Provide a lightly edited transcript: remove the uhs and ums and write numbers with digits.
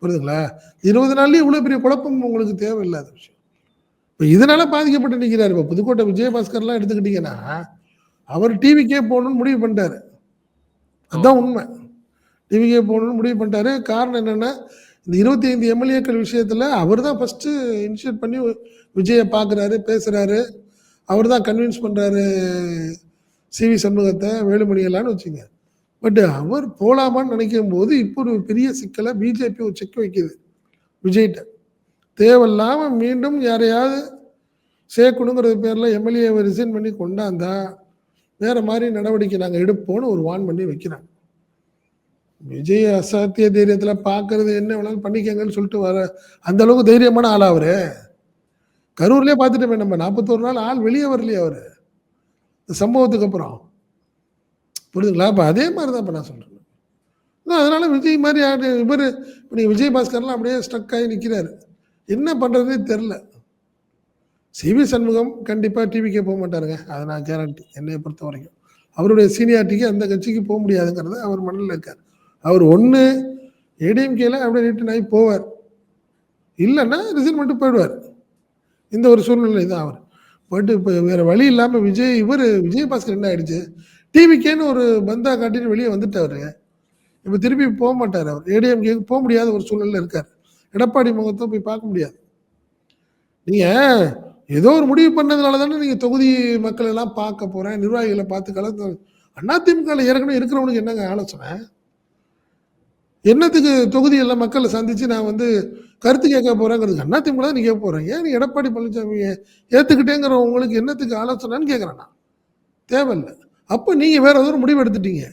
புரியுதுங்களா? 20 நாள்லயே இவ்வளோ பெரிய குழப்பம் உங்களுக்கு தேவையில்லாத விஷயம். இப்ப இதனால பாதிக்கப்பட்டு நிக்கிறாரு. இப்ப புதுக்கோட்டை விஜயபாஸ்கர்லாம் எடுத்துக்கிட்டீங்கன்னா, அவர் டிவிக்கே போணும்னு முடிவு பண்ணிட்டாரு. அதான் உண்மை. டிவிக்கே போணும்னு முடிவு பண்ணிட்டாரு. காரணம் என்னன்னா, இந்த 25 எம்எல்ஏக்கள் விஷயத்துல அவர் தான் ஃபர்ஸ்ட்டு இனிஷியேட் பண்ணி விஜய பார்க்குறாரு, பேசுறாரு. அவர் தான் கன்வின்ஸ் பண்றாரு சி.வி. சண்முகத்த, வேலுமணியெல்லாம்னு வச்சுங்க. பட் அவர் போலாமான்னு நினைக்கும்போது, இப்போ ஒரு பெரிய சிக்கல பிஜேபி ஒரு செக் வைக்குது விஜய்ட்ட. தேவையில்லாம மீண்டும் யாரையாவது சேர்க்கணுங்கிற பேர்ல எம்எல்ஏவை ரிசைன் பண்ணி கொண்டாந்தா, வேற மாரி நடவடிக்கை நாங்க எடுப்போம்னு ஒரு வார்ன் பண்ணி வைக்கிறாங்க. விஜய் அசாத்திய தைரியத்துல பார்க்கறது என்ன வேணாலும் பண்ணிக்கங்கன்னு சொல்லிட்டு வர அந்த அளவுக்கு தைரியமான ஆளா அவரு? கரூர்லயே பார்த்துட்டோமே நம்ம 41 நாள் ஆள் வெளியே வரலையே அவரு. இந்த சம்பவத்துக்கு அப்புறம். புரியுதுங்களா? அப்ப அதே மாரி தான் இப்ப நான் சொல்றேன். அதனால விஜய் மாரி ஆளு இவரு இப்ப நீங்க விஜயபாஸ்கர்லாம் அப்படியே ஸ்ட்ரக் ஆகி நிக்கிறாரு. என்ன பண்றதுன்னே தெரியல. சி.வி. சண்முகம் கண்டிப்பா டிவிக்கே மாட்டாருங்க. அத நான் கேரண்டி என்னைய பொறுத்தவரைக்கும். அவருடைய சீனியாரிட்டிக்கு அந்த கட்சிக்கு முடியாதுங்கிறது அவர் மனதில இருக்காரு. அவர் ஒண்ணு ஏடிஎம்கேல அப்படியே ரிட்டர்ன் ஆகி போவார். இல்லன்னா ரிசைன் பண்ணிட்டு போயிடுவார். இந்த ஒரு சூழ்நிலை தான் அவர். போயிட்டு இப்ப வேற வழி இல்லாம விஜயபாஸ்கர் என்ன ஆயிடுச்சு, டிவிக்கேன்னு ஒரு பந்தா காட்டிட்டு வெளியே வந்துட்டாரு. இப்ப திருப்பி மாட்டாரு அவர். ஏடிஎம்கேக்கு முடியாத ஒரு சூழ்நிலையில இருக்காரு. எடப்பாடி முகத்த போய் பார்க்க முடியாது. நீங்க ஏதோ ஒரு முடிவு பண்ணதுனால தானே நீங்க தொகுதி மக்கள் எல்லாம் பார்க்க போறேன், நிர்வாகிகள பார்த்து கலந்து அதிமுகல ஏற்கனவே இருக்கிறவனுக்கு என்னங்க ஆலோசனை? என்னத்துக்கு தொகுதியில மக்கள சந்திச்சு நான் வந்து கருத்து கேட்க போறேங்கிறதுக்கு அதிமுக தான் நீ கேட்க போறேன். ஏன் நீ எடப்பாடி பழனிசாமிய ஏத்துக்கிட்டேங்கிற உங்களுக்கு என்னத்துக்கு ஆலோசனைன்னு கேட்கிறேன் நான். தேவையில்ல. அப்ப நீங்க வேற ஏதோ ஒரு முடிவு எடுத்துட்டீங்க.